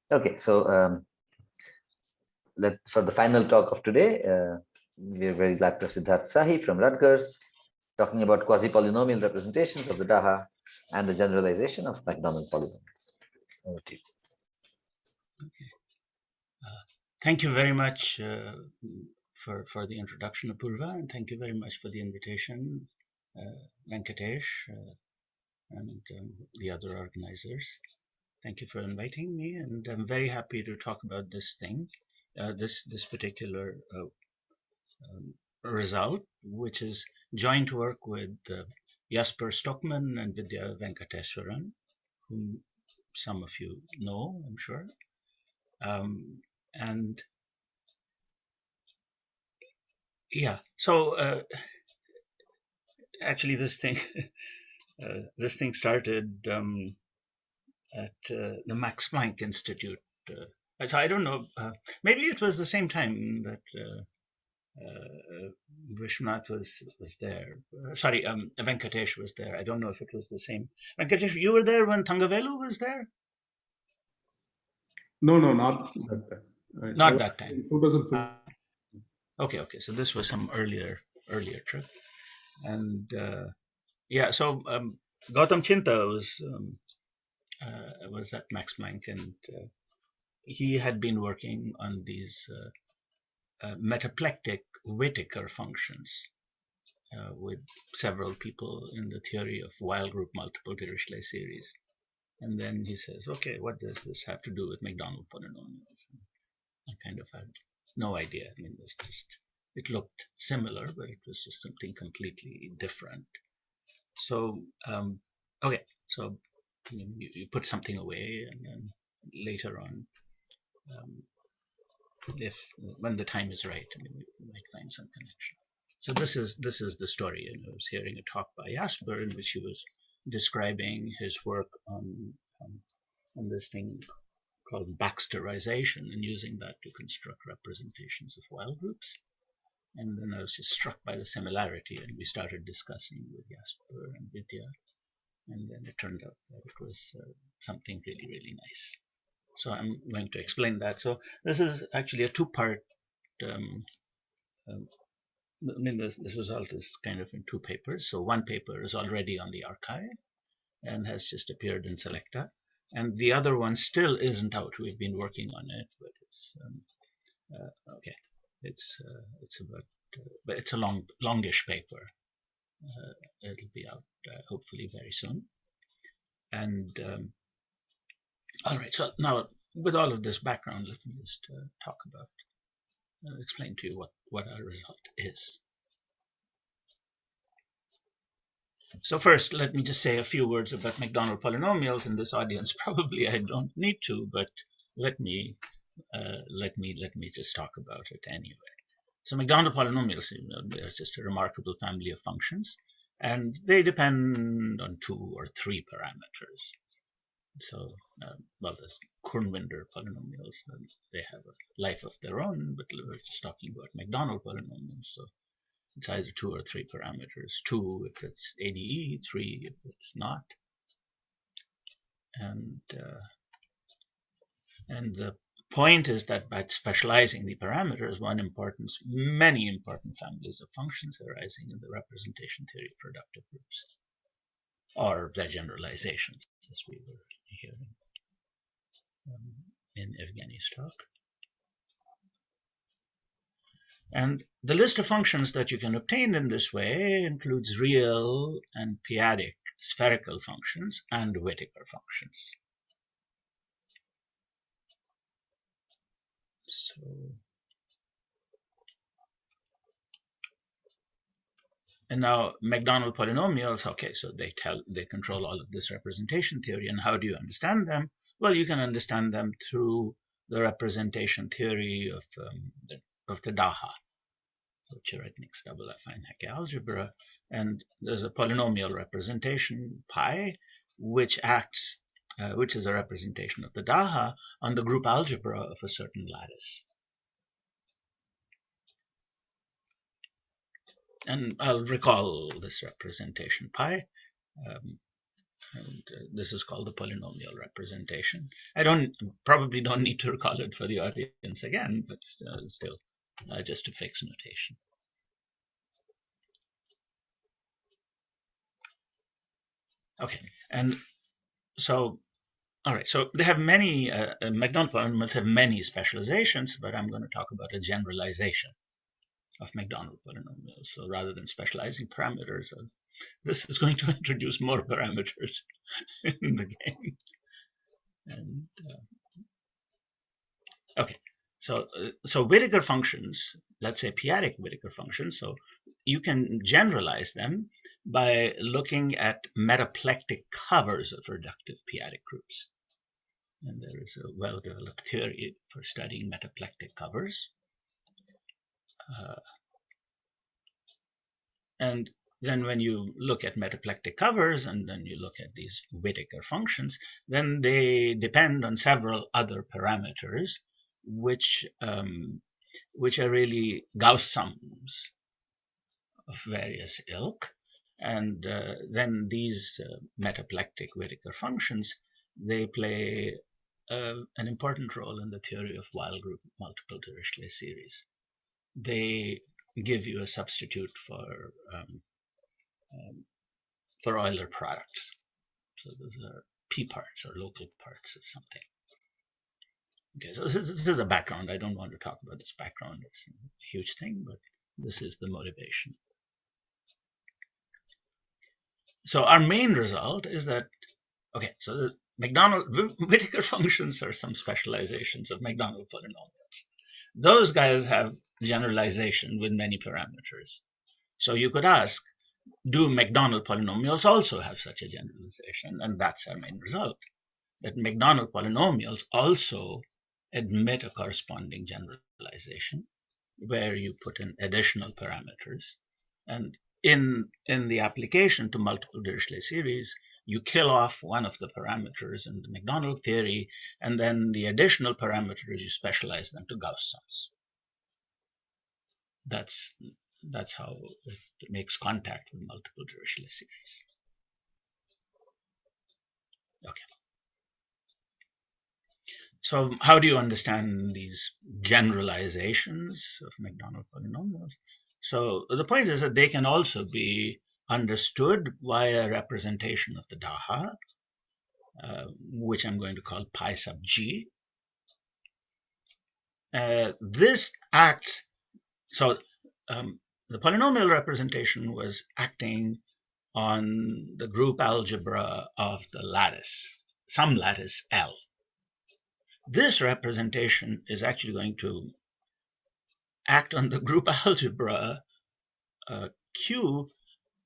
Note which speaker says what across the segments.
Speaker 1: Okay, so for the final talk of today, we are very glad to have Siddhartha Sahi from Rutgers talking about quasi-polynomial representations of the DAHA and the generalization of Mcdonald polynomials. Over to you.
Speaker 2: Okay. Thank you very much for the introduction, Apurva, and thank you very much for the invitation, Venkatesh, and the other organizers. Thank you for inviting me, and I'm very happy to talk about this thing, this particular result, which is joint work with Jasper Stokman and Vidya Venkateswaran, whom some of you know, I'm sure. And yeah, so actually this thing started at the Max Planck Institute. So I don't know, maybe it was the same time that Vishwanath was there. Sorry, Venkatesh was there. I don't know if it was the same. Venkatesh, you were there when Thangavelu was there?
Speaker 3: No, not that time.
Speaker 2: Not that time.
Speaker 3: 2015.
Speaker 2: Okay. So this was some earlier trip, and yeah. So Gautam Chinta was at Max Planck, and he had been working on these metaplectic Whittaker functions with several people in the theory of Weyl group multiple Dirichlet series. And then he says, okay, what does this have to do with Mcdonald polynomials? And I kind of had no idea. I mean, it looked similar, but it was just something completely different. So, okay, so you put something away, and then later on, when the time is right, you might find some connection. So this is the story. And I was hearing a talk by Jasper in which he was describing his work on this thing called Baxterization and using that to construct representations of Weyl groups. And then I was just struck by the similarity, and we started discussing with Jasper and Vidya, and then it turned out that it was something really, really nice. So I'm going to explain that. So this is actually a two-part. This result is kind of in two papers. So one paper is already on the archive and has just appeared in Selecta, and the other one still isn't out. We've been working on it, but it's okay. It's about, but it's a longish paper. It'll be out hopefully very soon. And all right. So now, with all of this background, let me just talk about, explain to you what our result is. So first, let me just say a few words about Mcdonald polynomials in this audience. Probably I don't need to, but let me just talk about it anyway. So Mcdonald polynomials, they're just a remarkable family of functions, and they depend on 2 or 3 parameters. So, well, there's Kornwinder polynomials, they have a life of their own, but we're just talking about Mcdonald polynomials. So it's either 2 or 3 parameters. 2 if it's ADE, 3 if it's not. And the point is that by specializing the parameters, many important families of functions arising in the representation theory of reductive groups, or their generalizations, as we were hearing in Evgeny's talk. And the list of functions that you can obtain in this way includes real and p-adic spherical functions and Whittaker functions. So and now Mcdonald polynomials, okay, so they control all of this representation theory. And how do you understand them? Well, you can understand them through the representation theory of the DAHA, so Cherednik's double affine Hecke algebra. And there's a polynomial representation pi, which is a representation of the DAHA on the group algebra of a certain lattice. And I'll recall this representation pi. And this is called the polynomial representation. I probably don't need to recall it for the audience again, but still, just a fixed notation. Okay, and so, all right, so they have many, Mcdonald polynomials have many specializations, but I'm going to talk about a generalization of Mcdonald polynomials. So rather than specializing parameters, this is going to introduce more parameters in the game. And okay, so Whittaker functions, let's say p-adic Whittaker functions, so you can generalize them by looking at metaplectic covers of reductive p-adic groups. And there is a well-developed theory for studying metaplectic covers. And then when you look at metaplectic covers and then you look at these Whittaker functions, then they depend on several other parameters, which are really Gauss sums of various ilk. And then these metaplectic Whittaker functions, they play an important role in the theory of Weyl group multiple Dirichlet series. They give you a substitute for Euler products. So those are p parts or local parts of something. Okay, so this is a background. I don't want to talk about this background. It's a huge thing, but this is the motivation. So our main result is that, okay, so the Whittaker functions are some specializations of Mcdonald polynomials. Those guys have generalization with many parameters. So you could ask, do Mcdonald polynomials also have such a generalization? And that's our main result, that Mcdonald polynomials also admit a corresponding generalization where you put in additional parameters. And in the application to multiple Dirichlet series, you kill off one of the parameters in the Mcdonald theory, and then the additional parameters, you specialize them to Gauss sums. That's how it makes contact with multiple Dirichlet series. Okay. So how do you understand these generalizations of Mcdonald polynomials? So the point is that they can also be understood via representation of the DAHA, which I'm going to call pi sub g. This acts, so the polynomial representation was acting on the group algebra of the lattice, some lattice L. This representation is actually going to act on the group algebra Q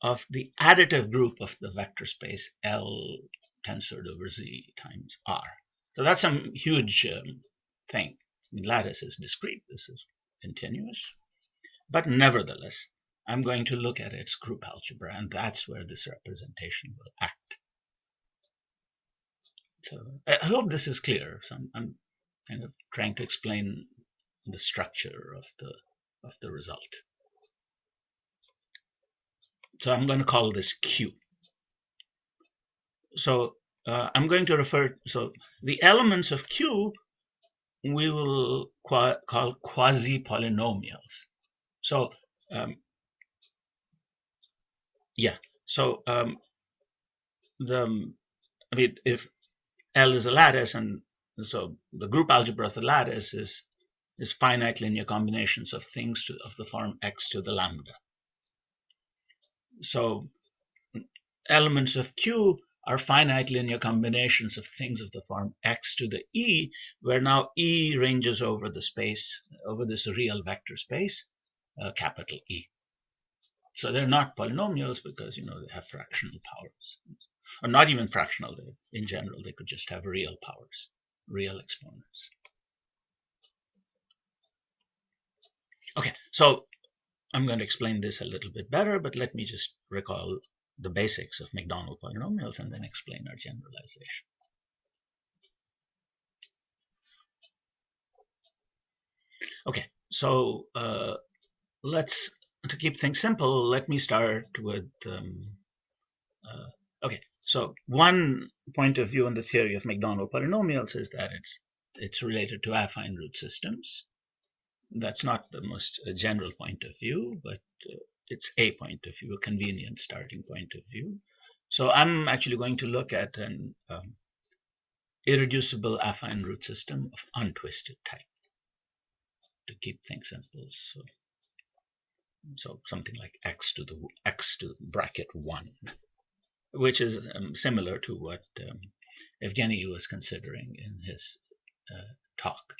Speaker 2: of the additive group of the vector space L tensored over Z times R. So that's some huge thing. I mean, lattice is discrete. This is continuous. But nevertheless, I'm going to look at its group algebra, and that's where this representation will act. So I hope this is clear. So I'm kind of trying to explain the structure of the result. So I'm going to call this Q. So I'm going to refer, so the elements of Q we will call quasi-polynomials. So yeah, so if L is a lattice, and so the group algebra of the lattice is finite linear combinations of things of the form x to the lambda. So elements of Q are finite linear combinations of things of the form x to the e, where now e ranges over the space, over this real vector space, capital E. So they're not polynomials because, they have fractional powers. Or not even fractional. In general, they could just have real powers, real exponents. Okay, so I'm going to explain this a little bit better, but let me just recall the basics of Mcdonald polynomials and then explain our generalization. Okay, so to keep things simple, let me start with, okay, So one point of view on the theory of Mcdonald polynomials is that it's related to affine root systems. That's not the most general point of view, but it's a point of view, a convenient starting point of view. So I'm actually going to look at an irreducible affine root system of untwisted type to keep things simple. So something like x to bracket 1, which is similar to what Evgeny was considering in his talk.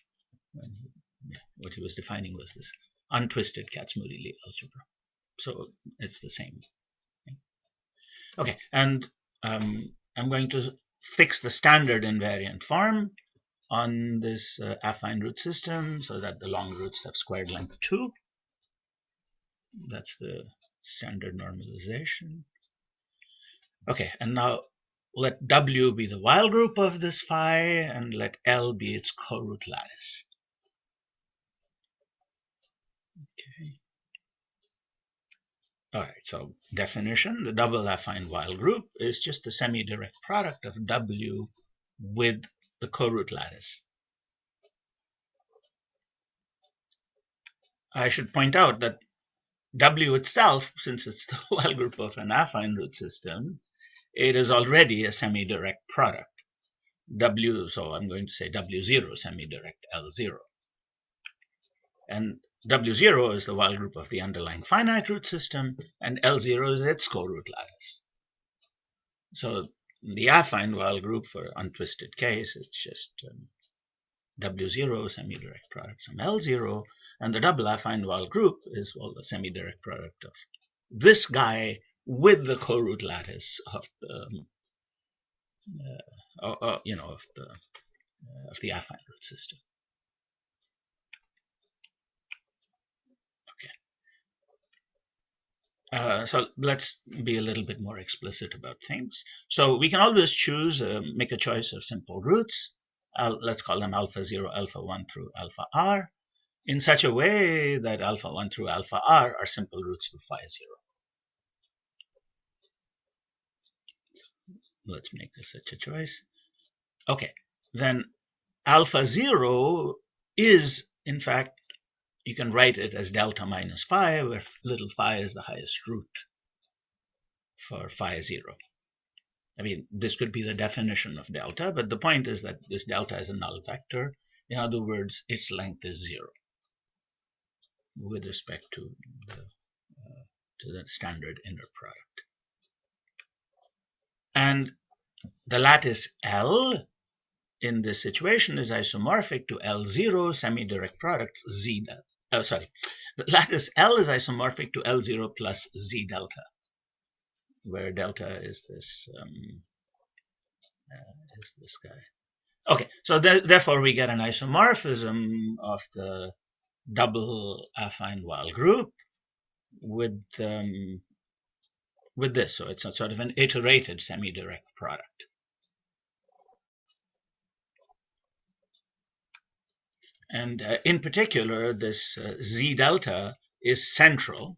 Speaker 2: What he was defining was this untwisted Kac-Moody algebra. So it's the same thing. Okay, and I'm going to fix the standard invariant form on this affine root system so that the long roots have squared length 2. That's the standard normalization. Okay, and now let W be the Weyl group of this phi, and let L be its co-root lattice. Okay. All right, so definition, the double affine Weyl group is just the semi-direct product of W with the co-root lattice. I should point out that W itself, since it's the Weyl group of an affine root system, it is already a semi-direct product. W, so I'm going to say W0 semi-direct L0. And W0 is the Weyl group of the underlying finite root system, and L0 is its co-root lattice. So the affine Weyl group for untwisted case is just W0 semi-direct product some L0, and the double affine Weyl group is the semi-direct product of this guy with the co-root lattice of the of the affine root system. So let's be a little bit more explicit about things. So we can always choose, make a choice of simple roots. Let's call them alpha 0, alpha 1 through alpha r, in such a way that alpha 1 through alpha r are simple roots for phi 0. Let's make such a choice. Okay, then alpha 0 is, in fact, you can write it as delta minus phi, where little phi is the highest root for phi 0. I mean, this could be the definition of delta, but the point is that this delta is a null vector. In other words, its length is 0 with respect to the standard inner product. And the lattice L in this situation is isomorphic to L0 semi-direct product Z delta. Oh, sorry. The lattice L is isomorphic to L0 plus Z delta, where delta is this guy. Okay, so therefore we get an isomorphism of the double affine Weyl group with this. So it's a sort of an iterated semi-direct product. And in particular, this Z delta is central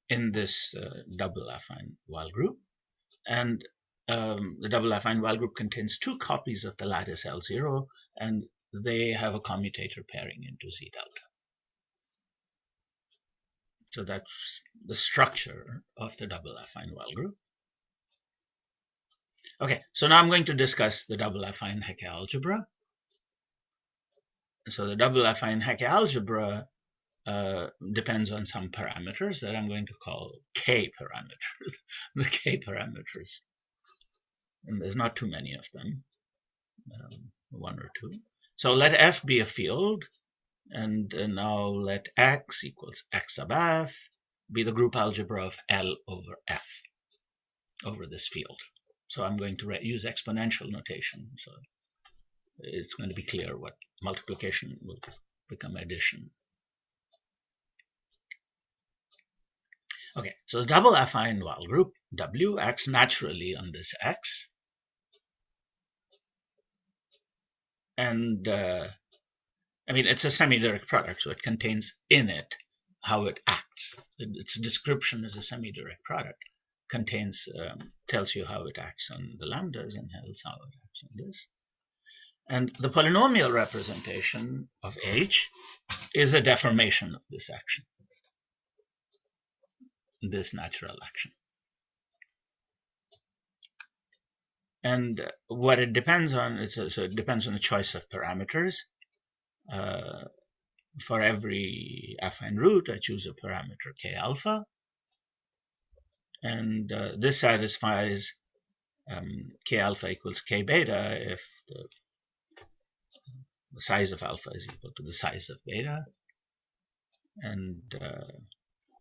Speaker 2: in this double affine Weyl group. And the double affine Weyl group contains 2 copies of the lattice L0, and they have a commutator pairing into Z delta. So that's the structure of the double affine Weyl group. Okay, so now I'm going to discuss the double affine Hecke algebra. So the double affine Hecke algebra depends on some parameters that I'm going to call K parameters. The K parameters. And there's not too many of them, 1 or 2. So let F be a field, and now let X equals X sub F be the group algebra of L over F over this field. So I'm going to use exponential notation. So it's going to be clear what multiplication will become addition. Okay, so the double affine Weyl group W acts naturally on this X. And I mean, it's a semi-direct product, so it contains in it how it acts. Its description is a semi-direct product. contains tells you how it acts on the lambdas and tells how it acts on this. And the polynomial representation of H is a deformation of this action, this natural action. And what it depends on is, so it depends on the choice of parameters. For every affine root, I choose a parameter k alpha, and this satisfies k alpha equals k beta if the size of alpha is equal to the size of beta. And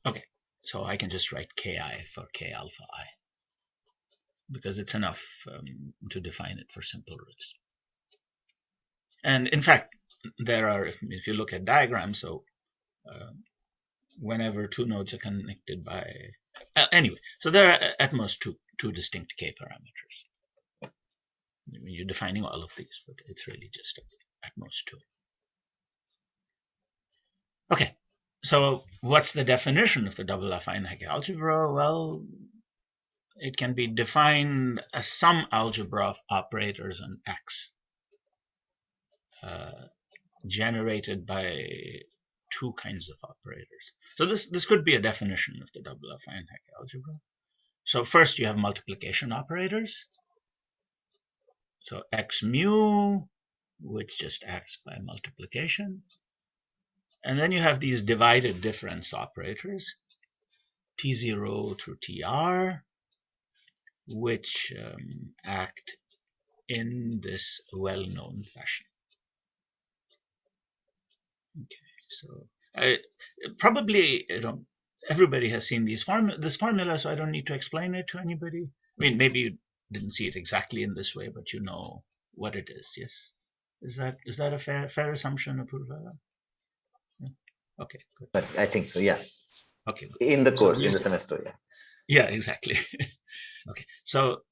Speaker 2: okay, so I can just write ki for k alpha I, because it's enough to define it for simple roots. And in fact, there are, if you look at diagrams, so whenever two nodes are connected by, anyway, so there are at most two distinct k parameters. You're defining all of these, but it's really just at most two. Okay, so what's the definition of the double affine Hecke algebra? Well, it can be defined as some algebra of operators on X generated by two kinds of operators. So this could be a definition of the double affine Hecke algebra. So first you have multiplication operators. So x mu, which just acts by multiplication. And then you have these divided difference operators, T0 through TR, which act in this well-known fashion. Okay, so probably everybody has seen this formula, so I don't need to explain it to anybody. I mean, maybe you didn't see it exactly in this way, but you know what it is. Yes, is that a fair assumption, Apurva? Yeah. Okay, good.
Speaker 1: But I think so. Yeah.
Speaker 2: Okay.
Speaker 1: In the course, in the semester. Yeah.
Speaker 2: Yeah, exactly. Okay, so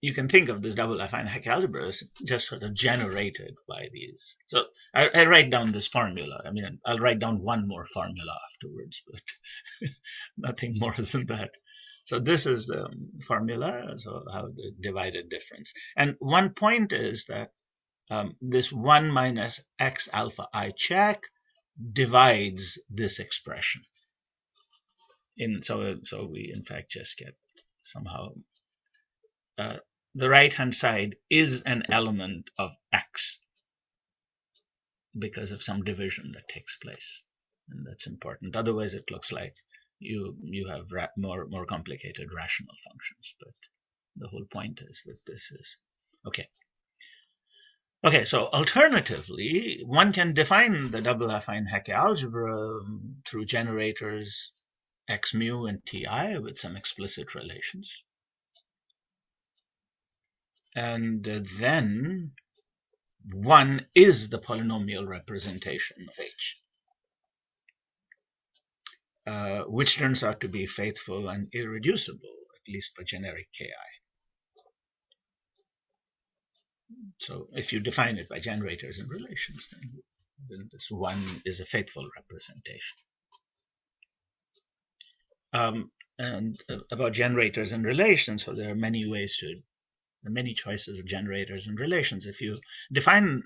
Speaker 2: you can think of this double affine Hecke algebra as just sort of generated by these. So I write down this formula. I mean, I'll write down one more formula afterwards, but nothing more than that. So this is the formula, so how the divided difference. And one point is that this 1 minus x alpha I check divides this expression. So we in fact just get somehow the right-hand side is an element of x because of some division that takes place, and that's important. Otherwise, it looks like you have more complicated rational functions. But the whole point is that this is okay. Okay, so alternatively, one can define the double affine Hecke algebra through generators x mu and ti with some explicit relations. And then one is the polynomial representation of H, which turns out to be faithful and irreducible, at least for generic Ki. So if you define it by generators and relations, then this one is a faithful representation. And about generators and relations, so there are many ways to many choices of generators and relations. If you define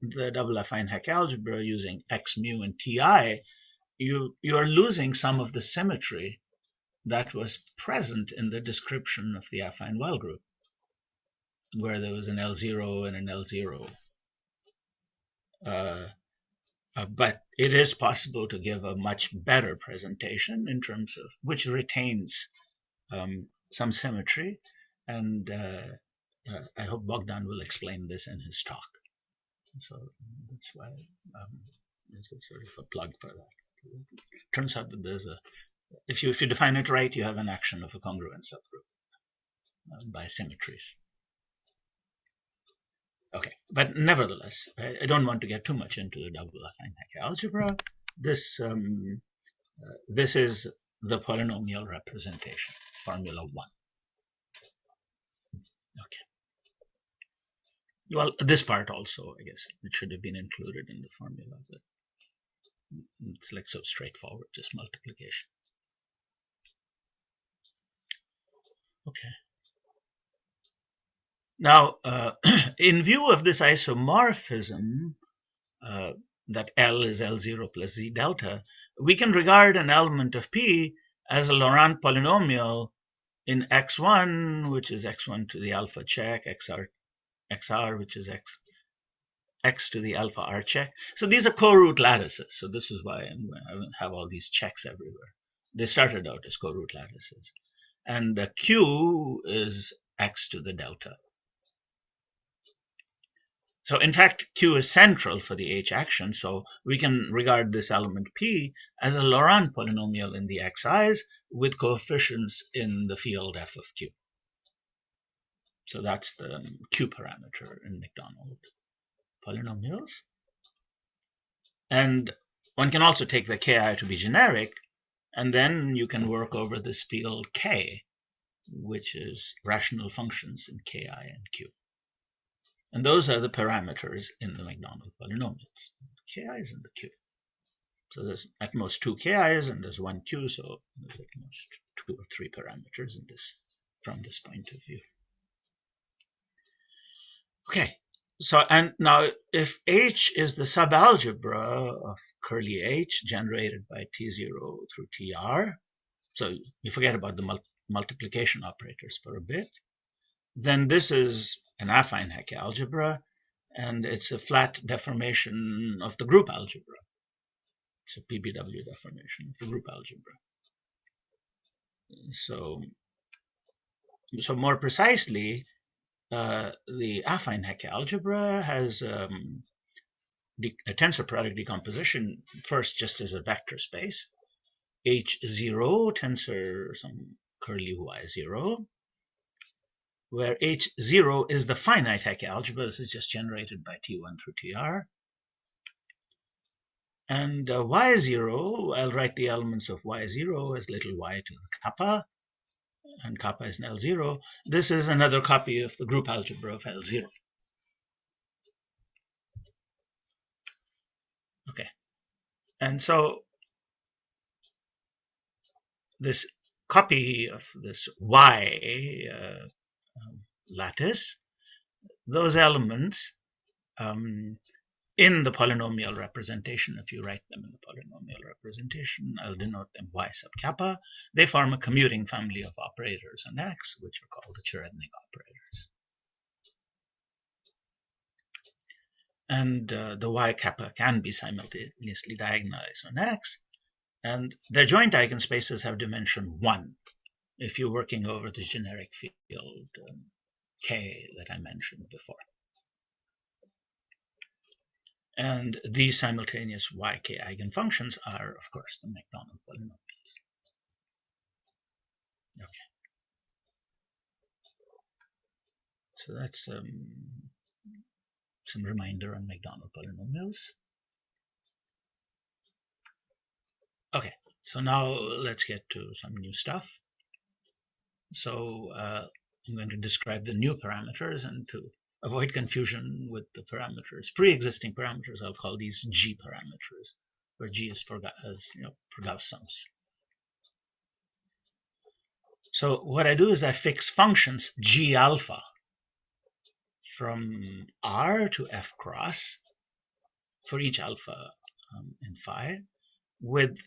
Speaker 2: the double affine Hecke algebra using x mu and ti, you are losing some of the symmetry that was present in the description of the affine Weyl group, where there was an L0 and an L0. But it is possible to give a much better presentation in terms of which retains some symmetry, and I hope Bogdan will explain this in his talk. So that's why it's sort of a plug for that. Turns out that there's if you define it right, you have an action of a congruent subgroup by symmetries. Okay, but nevertheless, I don't want to get too much into the double affine Hecke algebra. This is the polynomial representation, formula 1. Okay. Well, this part also, I guess, it should have been included in the formula, but it's like so straightforward, just multiplication. Okay. Now, in view of this isomorphism, that L is L0 plus Z delta, we can regard an element of P as a Laurent polynomial in x1, which is x1 to the alpha check, xr, which is x to the alpha r check. So these are co-root lattices. So this is why I have all these checks everywhere. They started out as co-root lattices. And Q is x to the delta. So in fact, Q is central for the H action, so we can regard this element P as a Laurent polynomial in the xi's with coefficients in the field f of Q. So that's the Q parameter in Mcdonald polynomials. And one can also take the Ki to be generic, and then you can work over this field K, which is rational functions in Ki and Q. And those are the parameters in the Mcdonald polynomials. Ki is in the Q. So there's at most 2 Ki's and there's 1 Q, so there's at most 2 or 3 parameters in this from this point of view. Okay, so and now if H is the subalgebra of curly H generated by T0 through TR, so you forget about the multiplication operators for a bit, then this is an affine Hecke algebra, and it's a flat deformation of the group algebra. It's a PBW deformation of the group algebra. So more precisely, the affine Hecke algebra has a tensor product decomposition first just as a vector space, H0 tensor some curly Y0, where H0 is the finite Hecke algebra. This is just generated by T1 through TR. And Y0, I'll write the elements of Y0 as little y to the kappa, and kappa is an L0. This is another copy of the group algebra of L0. Okay. And so this copy of this Y lattice, those elements in the polynomial representation, if you write them in the polynomial representation, I'll denote them Y sub kappa. They form a commuting family of operators on X, which are called the Cherednik operators. And the Y kappa can be simultaneously diagonalized on X, and their joint eigenspaces have dimension 1 if you're working over the generic field K that I mentioned before. And these simultaneous Yk eigenfunctions are, of course, the Mcdonald polynomials. Okay. So that's some reminder on Mcdonald polynomials. Okay, so now let's get to some new stuff. So I'm going to describe the new parameters, and to avoid confusion with the parameters, pre-existing parameters, I'll call these G parameters, where G is for Gauss sums. So what I do is I fix functions G alpha from R to F cross for each alpha in phi, with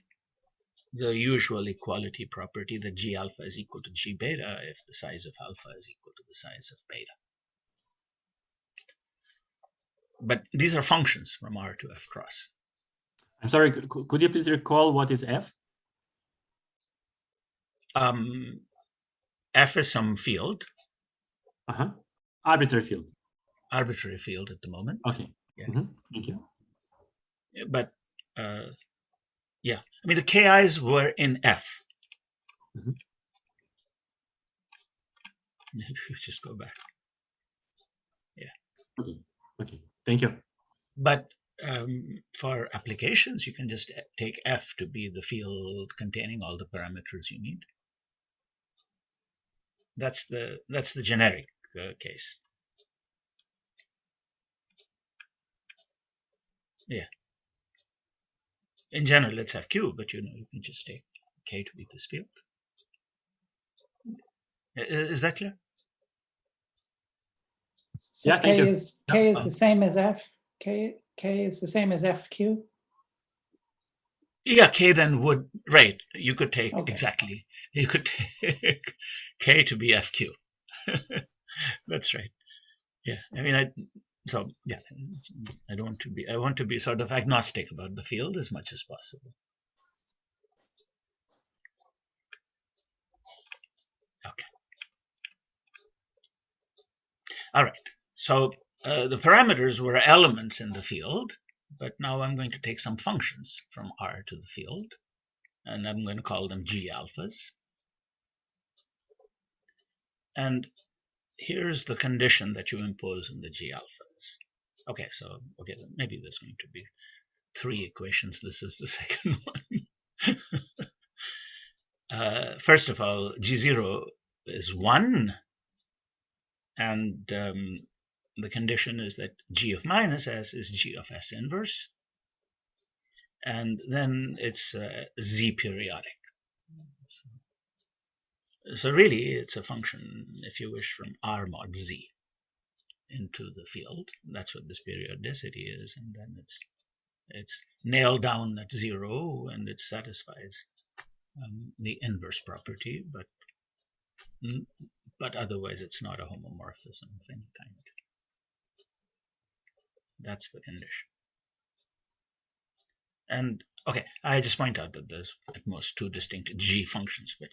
Speaker 2: the usual equality property that G alpha is equal to G beta if the size of alpha is equal to the size of beta. But these are functions from R to F cross.
Speaker 3: I'm sorry, could you please recall what is F?
Speaker 2: F is some field.
Speaker 3: Arbitrary field.
Speaker 2: Arbitrary field at the moment.
Speaker 3: Okay.
Speaker 2: Yeah.
Speaker 3: Thank you.
Speaker 2: But yeah, I mean the Ki's were in F. Just go back. Yeah.
Speaker 3: Okay. Thank you.
Speaker 2: But for applications, you can just take F to be the field containing all the parameters you need. That's the generic case. Yeah. In general, let's have Q, but you can just take K to be this field. Is that clear?
Speaker 4: So
Speaker 3: Yeah, thank you.
Speaker 4: K is the same as F. K is the same as FQ.
Speaker 2: Yeah, K then would, right, you could take,
Speaker 4: Okay.
Speaker 2: exactly. You could take K to be FQ. That's right. Yeah, I mean, I want to be sort of agnostic about the field as much as possible. Okay. All right. So the parameters were elements in the field, but now I'm going to take some functions from R to the field, and I'm going to call them G alphas. And here's the condition that you impose on the G alphas. Okay, so maybe there's going to be 3 equations. This is the second one. First of all, G0 is 1, and the condition is that G of minus S is G of S inverse, and then it's Z periodic. So really, it's a function, if you wish, from R mod Z into the field. That's what this periodicity is, and then it's nailed down at 0, and it satisfies the inverse property, but otherwise it's not a homomorphism of any kind. That's the condition. And okay, I just point out that there's at most 2 distinct G functions, but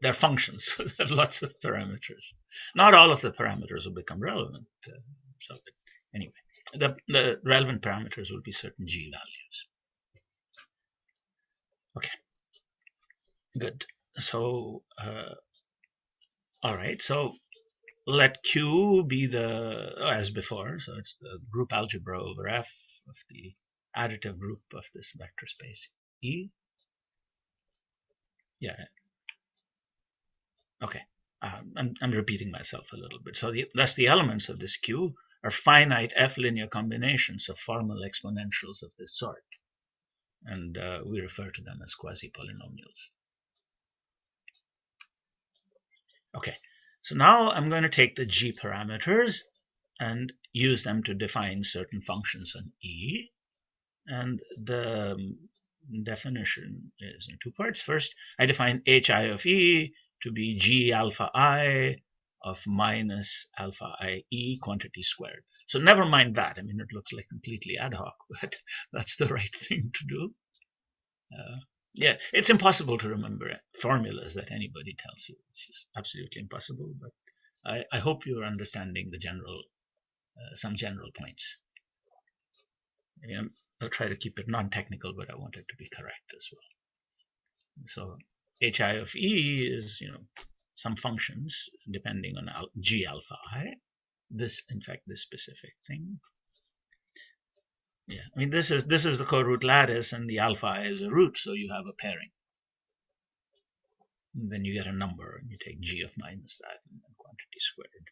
Speaker 2: they're functions, so they have lots of parameters. Not all of the parameters will become relevant. So anyway, the relevant parameters will be certain G values. Okay, good. So all right, so let Q be as before, so it's the group algebra over F of the additive group of this vector space E. Yeah. Okay. I'm repeating myself a little bit. So thus the elements of this Q are finite F linear combinations of formal exponentials of this sort. And we refer to them as quasi-polynomials. Okay. So now I'm going to take the G parameters and use them to define certain functions on E. And the definition is in 2 parts. First, I define HI of E to be G alpha I of minus alpha I E quantity squared. So never mind that. I mean, it looks like completely ad hoc, but that's the right thing to do. Yeah, it's impossible to remember formulas that anybody tells you. It's just absolutely impossible. But I hope you're understanding the some general points. I'll try to keep it non-technical, but I want it to be correct as well. So HI of E is, some functions depending on G alpha I. In fact, this specific thing. Yeah, I mean, this is the co-root lattice, and the alpha I is a root, so you have a pairing. And then you get a number, and you take G of minus that, and then quantity squared.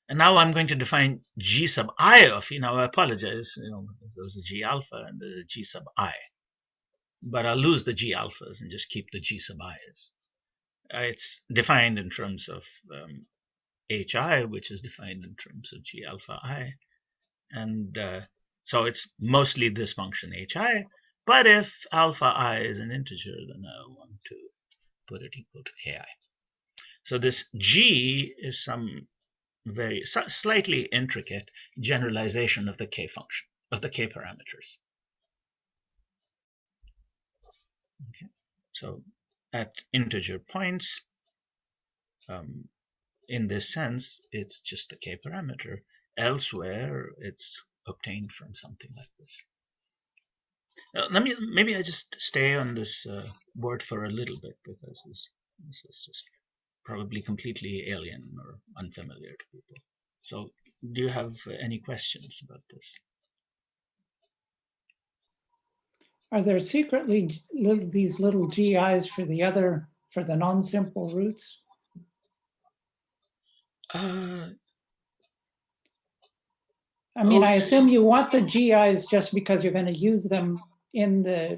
Speaker 2: And now I'm going to define G sub I of E. Now I apologize, there's a G alpha and there's a G sub I. But I'll lose the G alphas and just keep the G sub I's. It's defined in terms of HI, which is defined in terms of G alpha I. And so it's mostly this function HI. But if alpha I is an integer, then I want to put it equal to Ki. So this G is some very slightly intricate generalization of the K function, of the K parameters. Okay. So at integer points, in this sense, it's just a K parameter. Elsewhere, it's obtained from something like this. Maybe I just stay on this word for a little bit, because this is just probably completely alien or unfamiliar to people. So do you have any questions about this?
Speaker 4: Are there secretly these little GIs for the non-simple roots? I mean, I assume you want the GIs just because you're going to use them in the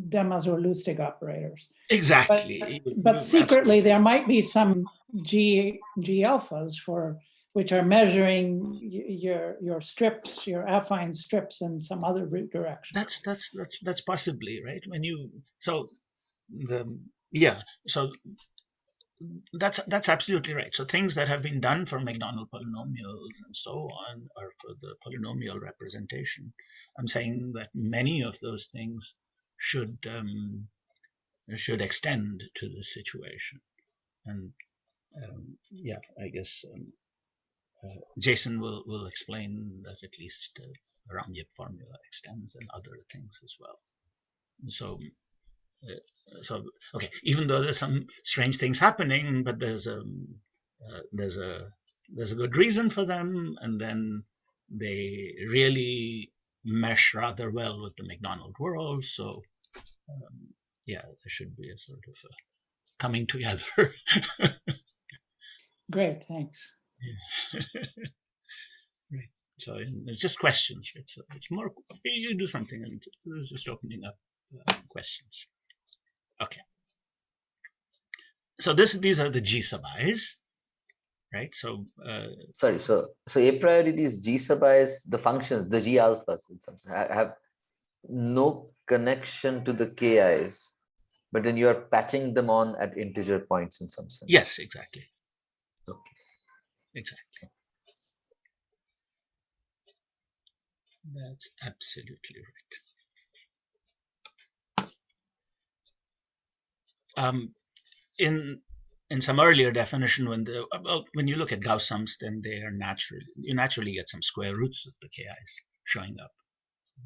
Speaker 4: Demers or Lustig operators.
Speaker 2: Exactly.
Speaker 4: But secretly, there might be some G alphas for which are measuring your strips, your affine strips in some other root direction.
Speaker 2: That's possibly right. When you so that's absolutely right. So things that have been done for Mcdonald polynomials and so on are for the polynomial representation. I'm saying that many of those things should extend to this situation, and yeah, I guess Jason will explain that at least Ramyep formula extends and other things as well. So okay, even though there's some strange things happening, but there's a good reason for them, and then they really mesh rather well with the Mcdonald world. So yeah, there should be a sort of a coming together.
Speaker 4: Great, thanks.
Speaker 2: Right. So it's just questions, right? So it's more you do something, and it's just opening up questions. Okay. So these are the G sub i's, right? So
Speaker 1: sorry, so a priori these G sub i's, the functions, the G alphas in some sense, have no connection to the Ki's, but then you are patching them on at integer points in some sense.
Speaker 2: Yes, exactly.
Speaker 1: Okay.
Speaker 2: Exactly. That's absolutely right. In some earlier definition, when you look at Gauss sums, then they are you naturally get some square roots of the Ki's showing up,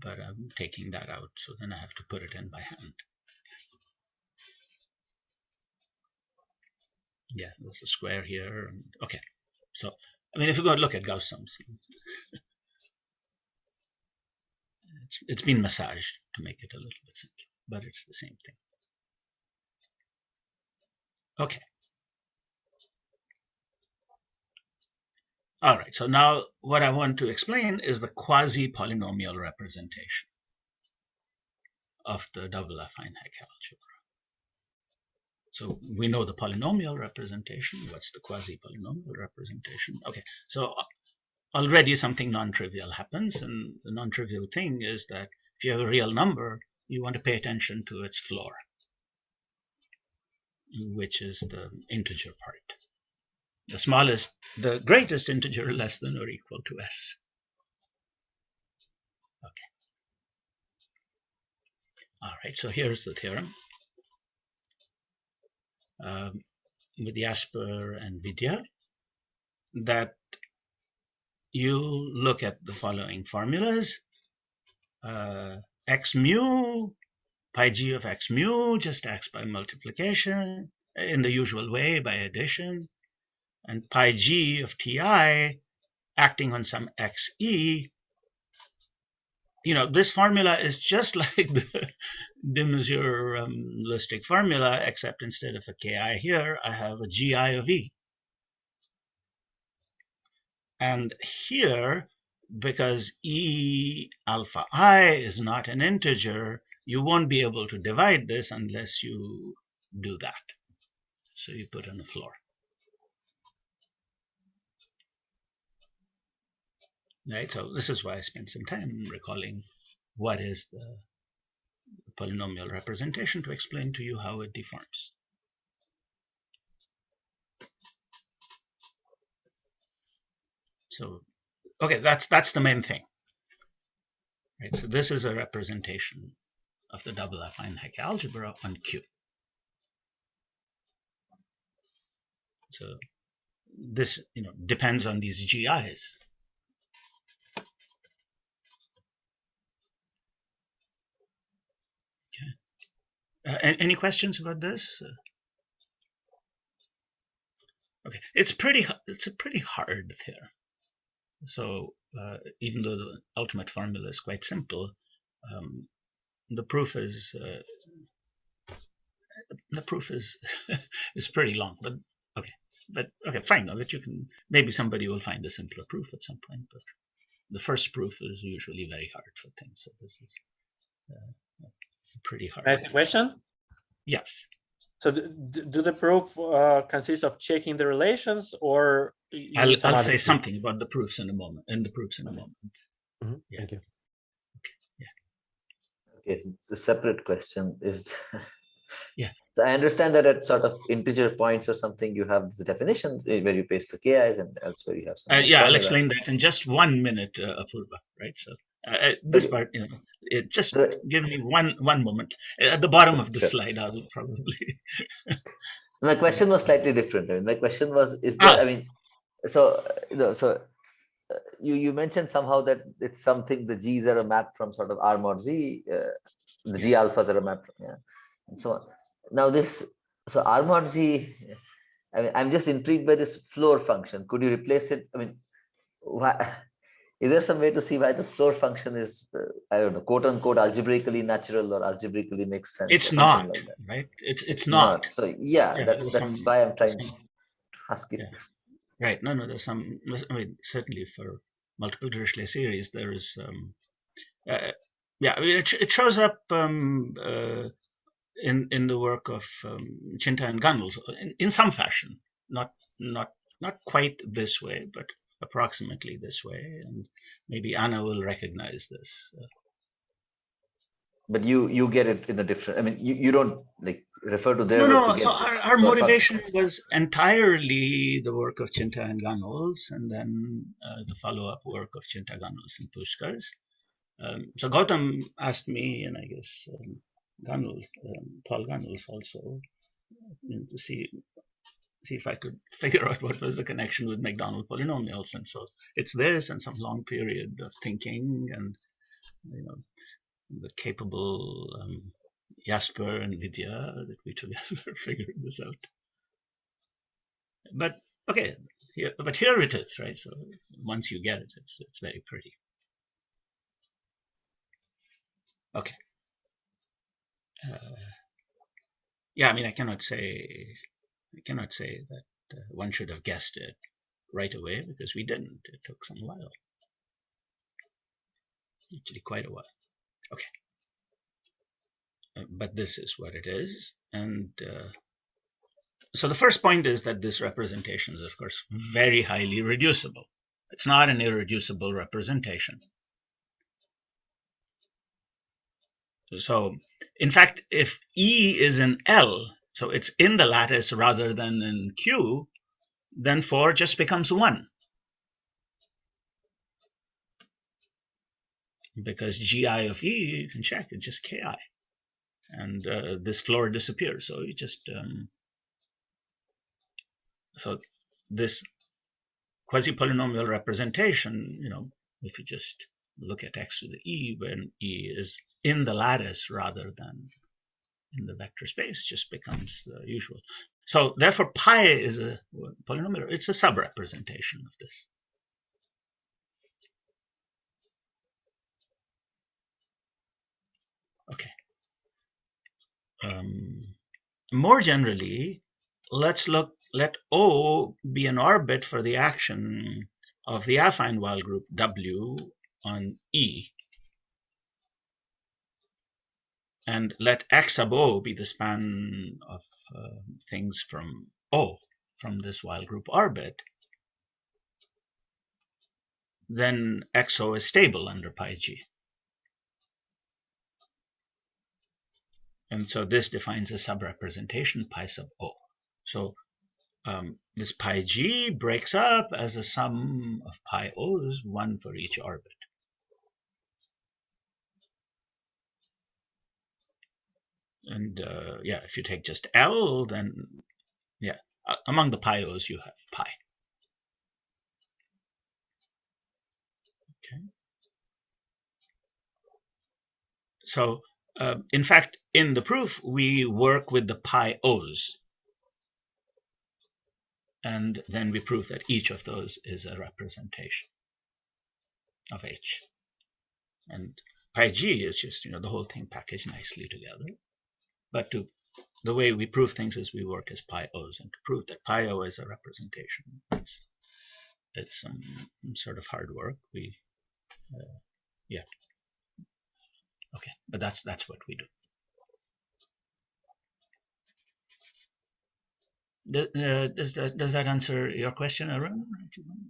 Speaker 2: but I'm taking that out, so then I have to put it in by hand. Yeah, there's a square here. Okay, so I mean, if you go look at Gauss sums, it's been massaged to make it a little bit simpler, but it's the same thing. Okay. All right, so now what I want to explain is the quasi-polynomial representation of the double affine Hecke algebra. So we know the polynomial representation. What's the quasi-polynomial representation? Okay, so already something non-trivial happens, and the non-trivial thing is that if you have a real number, you want to pay attention to its floor, which is the integer part. The greatest integer less than or equal to s. Okay. All right, so here's the theorem. With Jasper and Vidya, that you look at the following formulas. X mu, pi g of x mu just acts by multiplication in the usual way by addition, and pi g of ti acting on some xe. You know, this formula is just like the de Mesure Lustig formula, except instead of a ki here, I have a gi of e. And here, because e alpha I is not an integer, you won't be able to divide this unless you do that. So you put in a floor. Right, so this is why I spent some time recalling what is the polynomial representation to explain to you how it deforms. So, okay, that's the main thing. Right, so this is a representation of the double affine Hecke algebra on Q. So this, depends on these GIs. Okay. Any questions about this? Okay, it's a pretty hard theorem. So even though the ultimate formula is quite simple, the proof is is pretty long. But okay, fine. But you can, maybe somebody will find a simpler proof at some point. But the first proof is usually very hard for things. So this is pretty hard.
Speaker 3: Can I ask a question?
Speaker 2: Yes.
Speaker 3: So do the proof consist of checking the relations, or
Speaker 2: I'll
Speaker 3: some other
Speaker 2: say
Speaker 3: thing?
Speaker 2: something about the proofs in a moment.
Speaker 3: Mhm,
Speaker 2: Yeah.
Speaker 3: Thank you.
Speaker 1: Okay, so it's a separate question is.
Speaker 2: Yeah.
Speaker 1: So I understand that at sort of integer points or something, you have this definition where you paste the ki's, and elsewhere you have some nice
Speaker 2: Yeah, I'll
Speaker 1: formula.
Speaker 2: explain that in just 1 minute, Apurva. Right. So this
Speaker 1: Okay.
Speaker 2: part, it just
Speaker 1: So-
Speaker 2: give me one moment. At the bottom of the
Speaker 1: Sure.
Speaker 2: slide, I'll probably.
Speaker 1: My question was slightly different. I mean, my question was, is there, I mean, so, you mentioned somehow that it's something, the G's are a map from sort of R mod Z, the G alphas are a map from, yeah, and so on. Now this, so R mod Z, I mean, I'm just intrigued by this floor function. Could you replace it? I mean, why, is there some way to see why the floor function is, I don't know, quote unquote, algebraically natural or algebraically makes sense
Speaker 2: It's
Speaker 1: or something
Speaker 2: not,
Speaker 1: like that?
Speaker 2: right? It's
Speaker 1: It's
Speaker 2: not.
Speaker 1: not. So yeah,
Speaker 2: Yeah,
Speaker 1: that's
Speaker 2: there's
Speaker 1: why I'm trying to
Speaker 2: some-
Speaker 1: ask you.
Speaker 2: yeah. Right. No, there's some. I mean, certainly for multiple Dirichlet series, there is. Yeah, I mean, it shows up in the work of Chinta and Gunnels in some fashion, not quite this way, but approximately this way, and maybe Anna will recognize this.
Speaker 1: But you get it in a different. I mean, you don't like refer to their work to
Speaker 2: No.
Speaker 1: get
Speaker 2: So
Speaker 1: this
Speaker 2: our
Speaker 1: floor
Speaker 2: motivation
Speaker 1: function.
Speaker 2: was entirely the work of Chinta and Gunnels, and then the follow-up work of Chinta, Gunnels, and Pushkars. So Gautam asked me, and I guess Gunnels, Paul Gunnels also, to see if I could figure out what was the connection with Mcdonald polynomials. And so it's this and some long period of thinking, and the capable Jasper and Vidya that we together figured this out. But okay, here it is, right? So once you get it, it's very pretty. Okay. Yeah, I mean, I cannot say that one should have guessed it right away, because we didn't. It took some while, actually quite a while. Okay. But this is what it is. And so the first point is that this representation is, of course, very highly reducible. It's not an irreducible representation. So, in fact, if E is in L, so it's in the lattice rather than in Q, then 4 just becomes 1. Because GI of E, you can check, it's just KI. And this floor disappears. So you just, so this quasi-polynomial representation, if you just look at x to the E, when E is in the lattice rather than in the vector space, just becomes usual. So therefore, pi is a polynomial. It's a sub-representation of this. Okay. More generally, let O be an orbit for the action of the affine Weyl group W on E. And let X sub O be the span of things from O, from this Weyl group orbit. Then XO is stable under pi G. And so this defines a subrepresentation pi sub O. So this pi G breaks up as a sum of pi O's, one for each orbit. And yeah, if you take just L, then yeah, among the pi O's you have pi. Okay. So in fact, in the proof, we work with the pi O's. And then we prove that each of those is a representation of H. And pi G is just, the whole thing packaged nicely together. But the way we prove things is we work as pi O's. And to prove that pi O is a representation, it's some sort of hard work. Yeah. Okay, but that's what we do. Does that answer your question, Arun?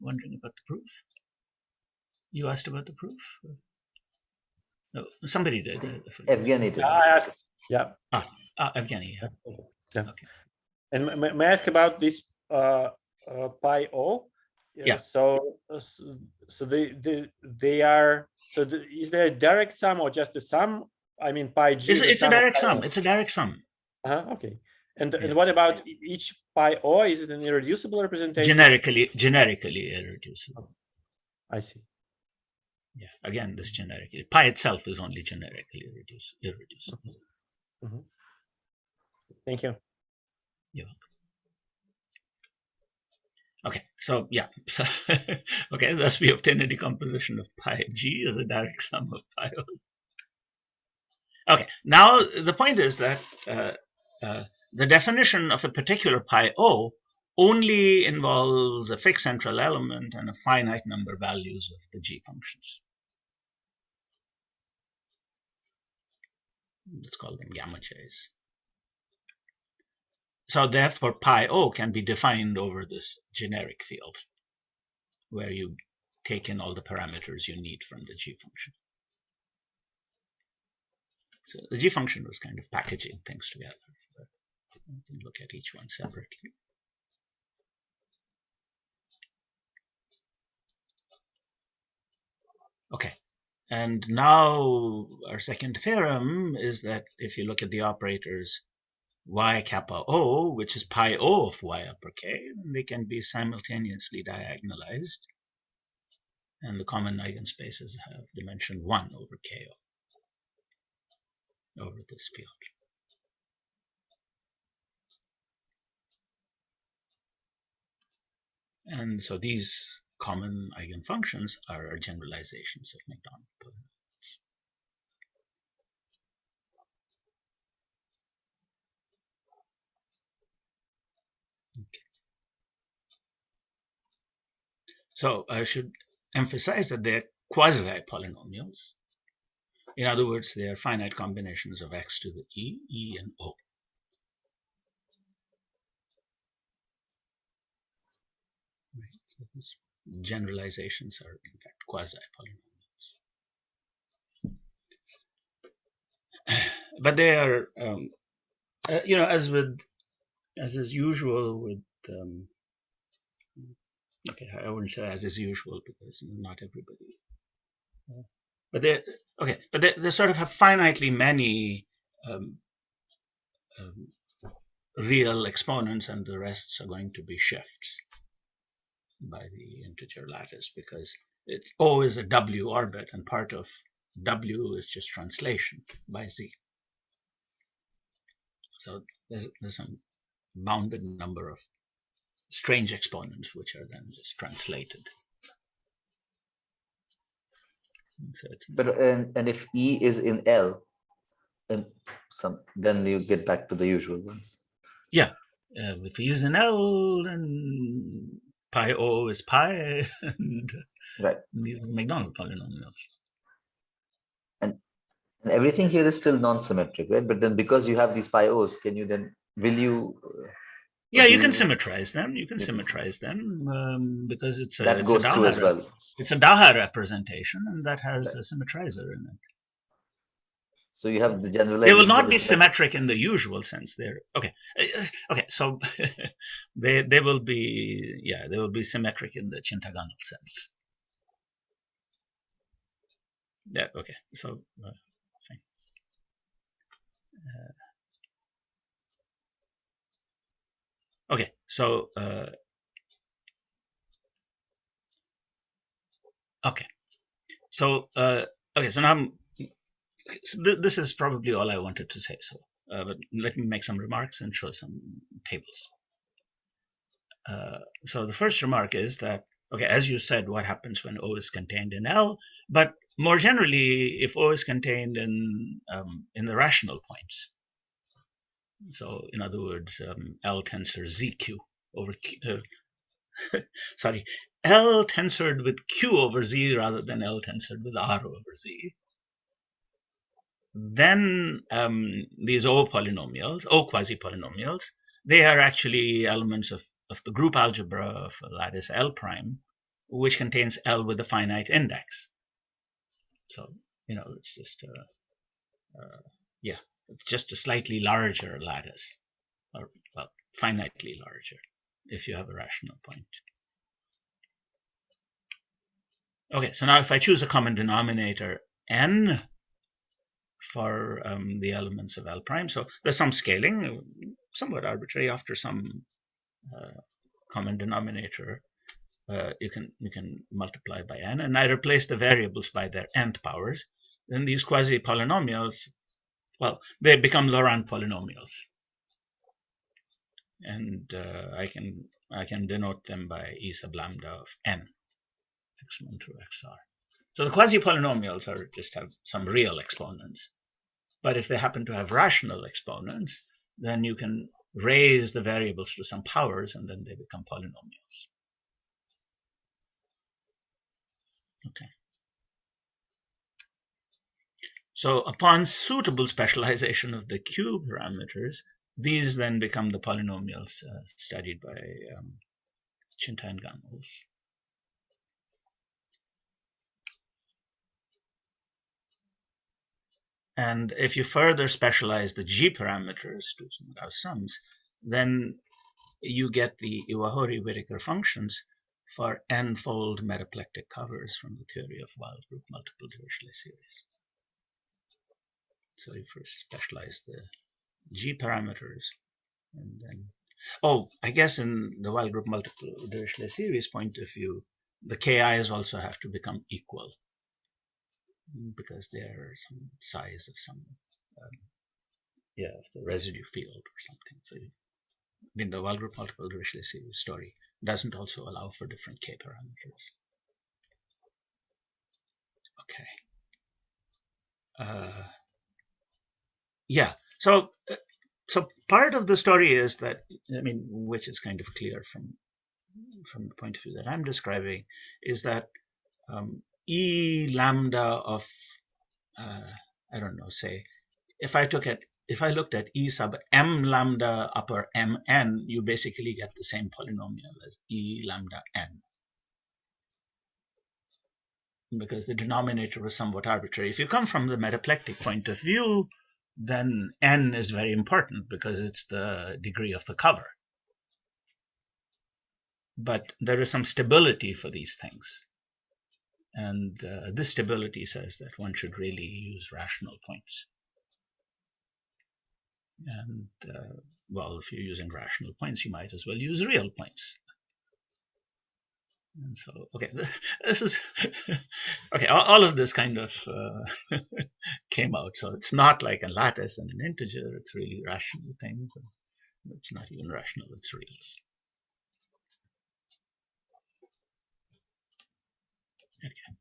Speaker 2: Wondering about the proof? You asked about the proof? No, somebody did.
Speaker 1: Evgeny did.
Speaker 3: I asked. Yeah.
Speaker 2: Evgeny. Yeah.
Speaker 3: Yeah.
Speaker 2: Okay.
Speaker 3: And may I ask about this pi o?
Speaker 2: Yeah.
Speaker 3: So they are. So is there a direct sum or just a sum? I mean, pi g.
Speaker 2: It's a direct sum. It's a direct sum.
Speaker 3: Okay. And what about each pi o? Is it an irreducible representation?
Speaker 2: Generically irreducible.
Speaker 3: I see.
Speaker 2: Yeah. Again, this generically. Pi itself is only generically irreducible.
Speaker 3: Mm-hmm. Thank you.
Speaker 2: You're welcome. Okay, so yeah, okay, thus we obtain a decomposition of pi g as a direct sum of pi o. Okay, now the point is that the definition of a particular pi o only involves a fixed central element and a finite number of values of the g functions. Let's call them gamma j's. So therefore, pi o can be defined over this generic field, where you take in all the parameters you need from the g function. So the g function was kind of packaging things together. But we can look at each one separately. Okay, and now our second theorem is that if you look at the operators y kappa o, which is pi o of y upper k, they can be simultaneously diagonalized, and the common eigenspaces have dimension 1 over ko over this field. And so these common eigenfunctions are our generalizations of Mcdonald polynomials. Okay. So I should emphasize that they're quasi-polynomials. In other words, they are finite combinations of x to the e, and o. Right. So these generalizations are in fact quasi-polynomials. But they are, as is usual with okay, I wouldn't say as is usual because not everybody. But they sort of have finitely many real exponents, and the rests are going to be shifts by the integer lattice, because it's always a W orbit, and part of W is just translation by Z. So there's some bounded number of strange exponents which are then just translated. So
Speaker 1: but and if E is in L, and then you get back to the usual ones.
Speaker 2: Yeah, if we use an L, then pi O is pi, and
Speaker 1: right.
Speaker 2: These are Mcdonald polynomials.
Speaker 1: And everything here is still non-symmetric, right? But then because you have these pi O's, will you?
Speaker 2: Yeah, you can symmetrize them. You can symmetrize them because it's a
Speaker 1: goes through as well.
Speaker 2: It's a DAHA representation, and that has a symmetrizer in it.
Speaker 1: So you have the generalization.
Speaker 2: They will not be symmetric in the usual sense. They're okay. Okay, so they will be they will be symmetric in the Chintagonal sense. Yeah. Okay. So fine. Okay. So okay. So okay. So now this is probably all I wanted to say. So but let me make some remarks and show some tables. So the first remark is that, okay, as you said, what happens when O is contained in L, but more generally, if O is contained in the rational points. So in other words, L tensor ZQ over Q, sorry, L tensored with Q over Z rather than L tensored with R over Z. Then these O polynomials, O quasi-polynomials, they are actually elements of the group algebra of a lattice L prime, which contains L with a finite index. So, it's just it's just a slightly larger lattice, or well, finitely larger, if you have a rational point. Okay, so now if I choose a common denominator n for the elements of L prime, so there's some scaling, somewhat arbitrary, after some common denominator. You can multiply by n, and I replace the variables by their nth powers. Then these quasi-polynomials, well, they become Laurent polynomials, and I can denote them by e sub lambda of n, x1 through xr. So the quasi-polynomials just have some real exponents, but if they happen to have rational exponents, then you can raise the variables to some powers, and then they become polynomials. Okay. So upon suitable specialization of the Q parameters, these then become the polynomials studied by Chinta and Gamels. And if you further specialize the G parameters to some Gauss sums, then you get the Iwahori-Whittaker functions for n-fold metaplectic covers from the theory of Weyl group multiple Dirichlet series. So you first specialize the G parameters, and then, I guess in the Weyl group multiple Dirichlet series point of view, the KIs also have to become equal, because they're some size of some, of the residue field or something. So in the Weyl group multiple Dirichlet series story doesn't also allow for different K parameters. Okay. So part of the story is that, which is kind of clear from the point of view that I'm describing, is that E lambda of, I don't know, say, if I looked at E sub m lambda upper mn, you basically get the same polynomial as E lambda n, because the denominator was somewhat arbitrary. If you come from the metaplectic point of view, then n is very important because it's the degree of the cover. But there is some stability for these things. And this stability says that one should really use rational points. And, well, if you're using rational points, you might as well use real points. And so, okay, this is, okay, all of this kind of came out. So it's not like a lattice and an integer, it's really rational things. It's not even rational, it's reals. Okay.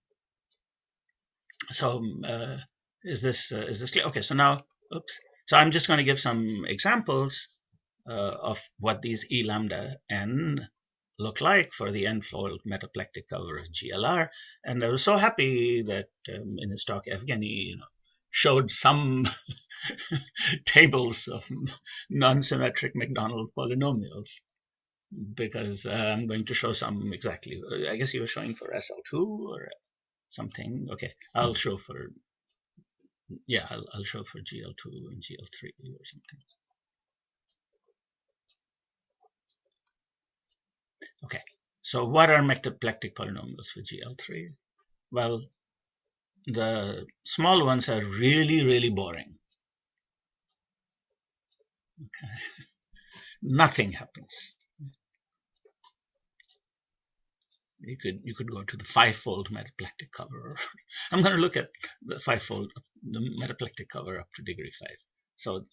Speaker 2: So is this clear? Okay, so now, oops. So I'm just going to give some examples of what these E lambda n look like for the n-fold metaplectic cover of GLR. And I was so happy that in his talk, Evgeny showed some tables of non-symmetric Mcdonald polynomials, because I'm going to show some exactly. I guess he was showing for SL2 or something. Okay, I'll show for, I'll show for GL2 and GL3 or something. Okay, so what are metaplectic polynomials for GL3? Well, the small ones are really, really boring. Okay. Nothing happens. You could go to the five-fold metaplectic cover. I'm going to look at the five-fold, the metaplectic cover up to degree 5. So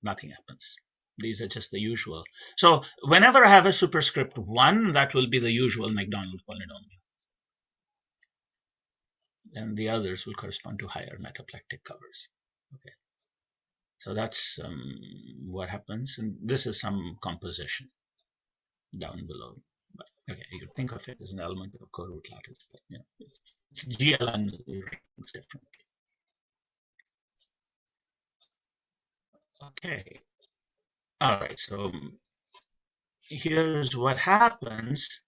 Speaker 2: nothing happens. These are just the usual. So whenever I have a superscript 1, that will be the usual Mcdonald polynomial. And the others will correspond to higher metaplectic covers. Okay. So that's what happens. And this is some composition down below. But, okay, you could think of it as an element of co-root lattice. But, it's GLN rings differently. Okay. All right, so here's what happens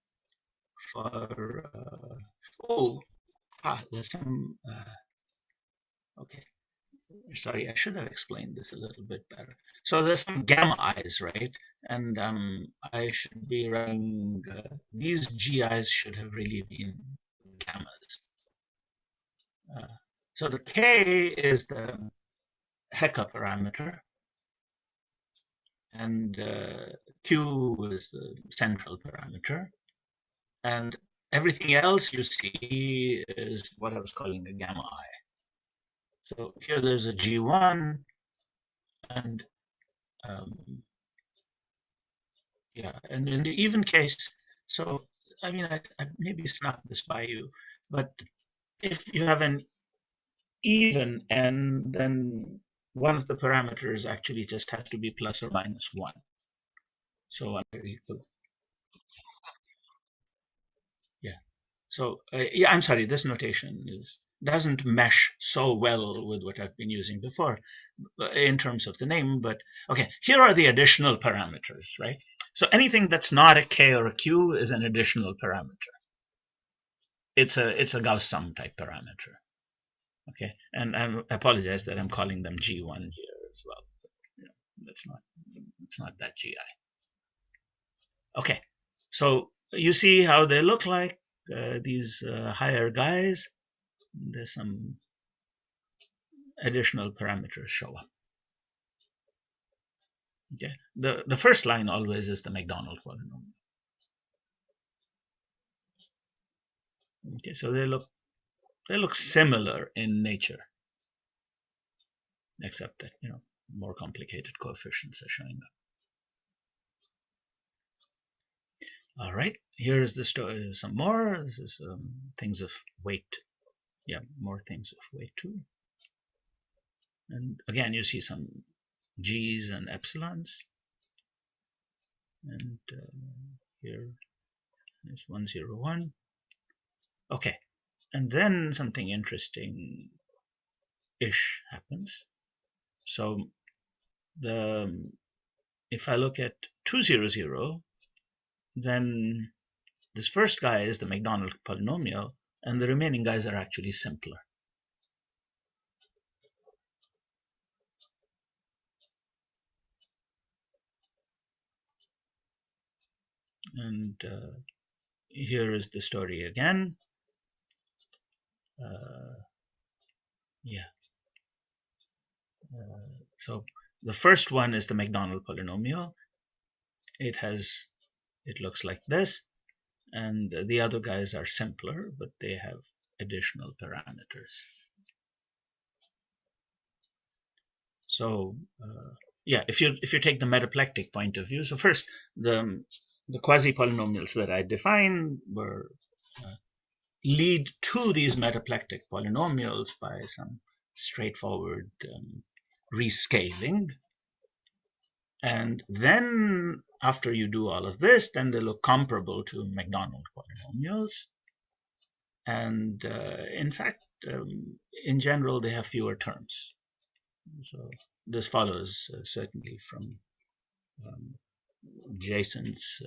Speaker 2: for there's some okay. Sorry, I should have explained this a little bit better. So there's some gamma i's, right? And I should be writing these gi's should have really been gammas. So the k is the Hecke parameter, and q is the central parameter, and everything else you see is what I was calling a gamma I. So here there's a G1, and yeah, and in the even case, so I mean, I maybe snuck this by you, but if you have an even n, then one of the parameters actually just has to be plus or minus 1. So under equal. Yeah. So yeah, I'm sorry, this notation doesn't mesh so well with what I've been using before in terms of the name, but okay, here are the additional parameters, right? So anything that's not a k or a q is an additional parameter. It's a Gauss sum type parameter. Okay, and I apologize that I'm calling them G1 here as well. You know, it's not that GI. Okay, so you see how they look like, these higher guys. There's some additional parameters show up. Okay, the first line always is the Mcdonald polynomial. Okay, so they look similar in nature, except that, you know, more complicated coefficients are showing up. All right, here is the story. Some more. This is things of weight. Yeah, more things of weight too. And again, you see some g's and epsilons. And here is 101. Okay, and then something interesting-ish happens. So if I look at 200, then this first guy is the Mcdonald polynomial, and the remaining guys are actually simpler. And here is the story again. So the first one is the Mcdonald polynomial. It looks like this, and the other guys are simpler, but they have additional parameters. So yeah, if you take the metaplectic point of view, so first the quasi-polynomials that I defined were lead to these metaplectic polynomials by some straightforward rescaling. And then after you do all of this, then they look comparable to Mcdonald polynomials. And in fact, in general, they have fewer terms. So this follows certainly from Jason's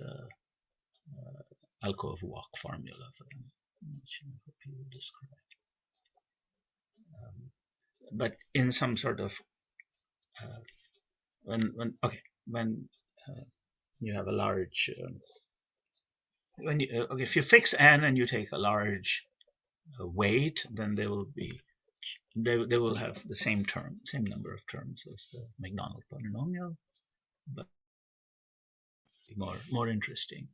Speaker 2: alcove walk formula for them, which I hope you will describe. But in some sort of when you have a large if you fix n and you take a large weight, then they will have the same number of terms as the Mcdonald polynomial, but more interesting.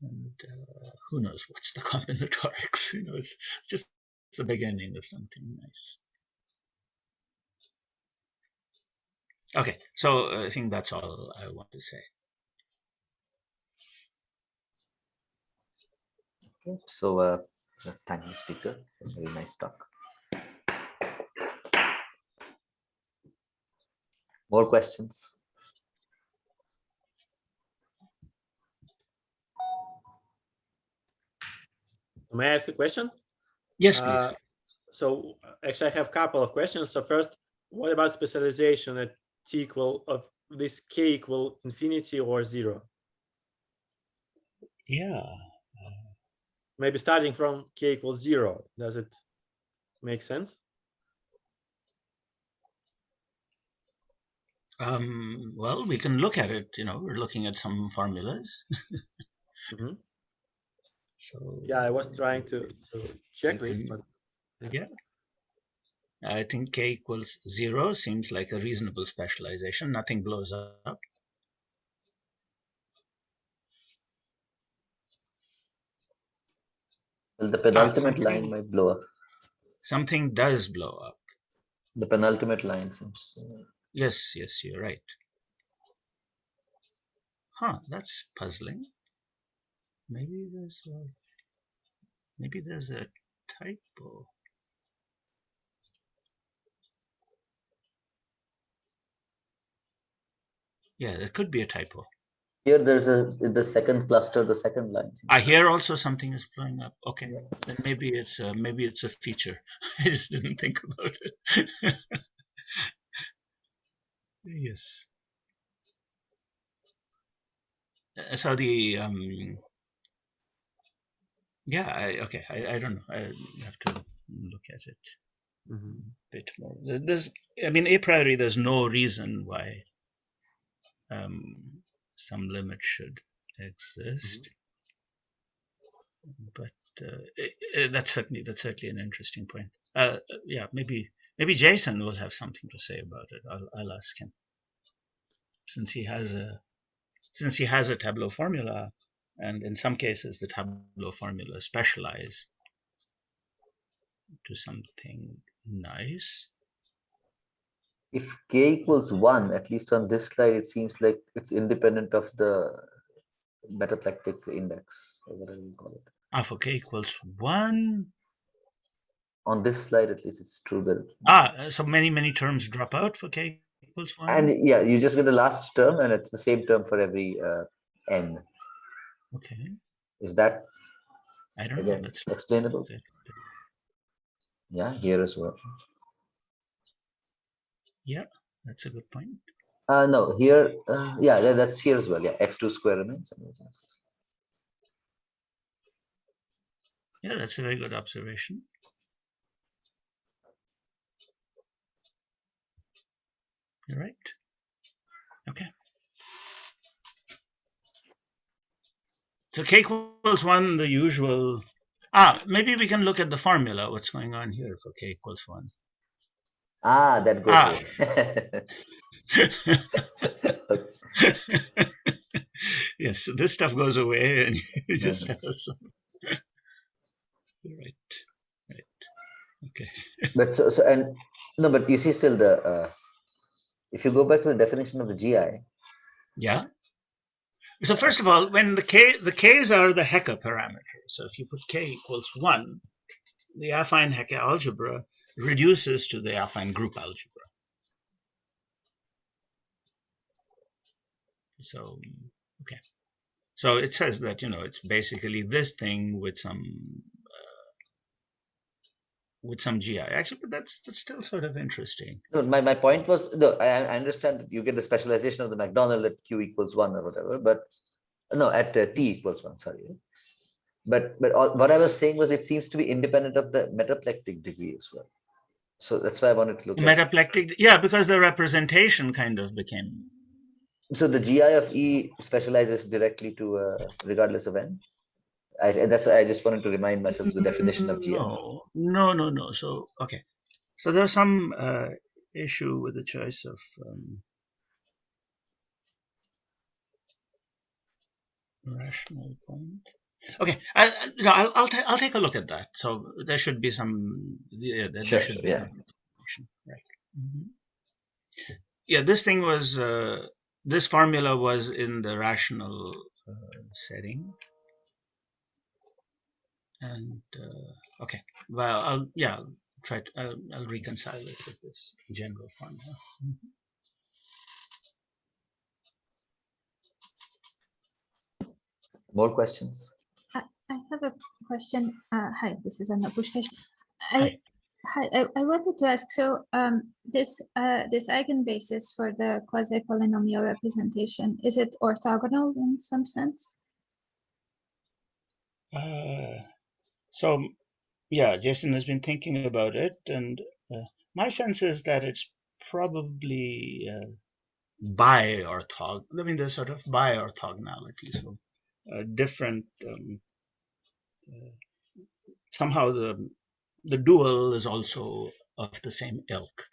Speaker 2: And who knows what's the combinatorics? You know, it's just the beginning of something nice. Okay, so I think that's all I want to say.
Speaker 1: Okay, so let's thank the speaker. Very nice talk. More questions?
Speaker 3: May I ask a question?
Speaker 2: Yes, please.
Speaker 3: So actually, I have a couple of questions. So first, what about specialization at t equal of this k equal infinity or 0?
Speaker 2: Yeah.
Speaker 3: Maybe starting from k equals 0. Does it make sense?
Speaker 2: Well, we can look at it. We're looking at some formulas.
Speaker 3: Mhm.
Speaker 2: So
Speaker 3: Yeah, I was trying to check
Speaker 2: we
Speaker 3: this,
Speaker 2: can-
Speaker 3: but
Speaker 2: yeah. I think k equals 0 seems like a reasonable specialization. Nothing blows up.
Speaker 1: Well, the penultimate
Speaker 2: something-
Speaker 1: line might blow up.
Speaker 2: Something does blow up.
Speaker 1: The penultimate line seems.
Speaker 2: Yes, you're right. Huh, that's puzzling. Maybe there's a typo. Yeah, there could be a typo.
Speaker 1: Here there's in the second cluster, the second line.
Speaker 2: I hear also something is blowing up. Okay,
Speaker 1: Yeah.
Speaker 2: then maybe it's a feature. I just didn't think about it. Yes. So the yeah, I don't know. I have to look at it a bit more. There's a priori there's no reason why some limit should exist, but that's certainly an interesting point. Yeah, maybe Jason will have something to say about it. I'll ask him, since he has a tableau formula, and in some cases the tableau formula specialize to something nice.
Speaker 1: If k equals 1, at least on this slide, it seems like it's independent of the Metaplectic index, or whatever you call it.
Speaker 2: For k equals 1.
Speaker 1: On this slide, at least, it's true that.
Speaker 2: So many terms drop out for k equals 1.
Speaker 1: And yeah, you just get the last term, and it's the same term for every n.
Speaker 2: Okay.
Speaker 1: Is that
Speaker 2: I don't
Speaker 1: again
Speaker 2: know. That's
Speaker 1: explainable? Yeah, here as well.
Speaker 2: Yeah, that's a good point.
Speaker 1: No, here, yeah, that's here as well. Yeah, x2 square remains.
Speaker 2: Yeah, that's a very good observation. You're right. Okay. So k equals 1, the usual. Maybe we can look at the formula. What's going on here for k equals 1?
Speaker 1: That goes away.
Speaker 2: Yes, so this stuff goes away, and you just have some. Right. Okay.
Speaker 1: But and no, but you see still the if you go back to the definition of the GI.
Speaker 2: Yeah. So first of all, when the k's are the Hecke parameters. So if you put k equals 1, the affine Hecke algebra reduces to the affine group algebra. So okay. So it says that it's basically this thing with some GI. Actually, but that's still sort of interesting.
Speaker 1: No, my point was, no, I understand that you get the specialization of the Mcdonald at q equals 1 or whatever, but no, at t equals 1, sorry. But what I was saying was it seems to be independent of the metaplectic degree as well. So that's why I wanted to look at
Speaker 2: Metaplectic, yeah, because the representation kind of became.
Speaker 1: So the GI of E specializes directly to regardless of n. I just wanted to remind myself of the definition of GI.
Speaker 2: No. So okay, so there's some issue with the choice of rational point. Okay, I'll take a look at that. So there should be some. Yeah, there should be information, right? Yeah, this thing was. This formula was in the rational setting, and okay. Well, I'll try to. I'll reconcile it with this general formula.
Speaker 1: More questions?
Speaker 5: I have a question. Hi, this is Anna Pushkesh.
Speaker 2: Hi.
Speaker 5: Hi, I wanted to ask, so this eigenbasis for the quasi-polynomial representation, is it orthogonal in some sense?
Speaker 2: So yeah, Jason has been thinking about it, and my sense is that it's probably bi-orthog. I mean, there's sort of bi-orthogonality, so different. Somehow the dual is also of the same ilk,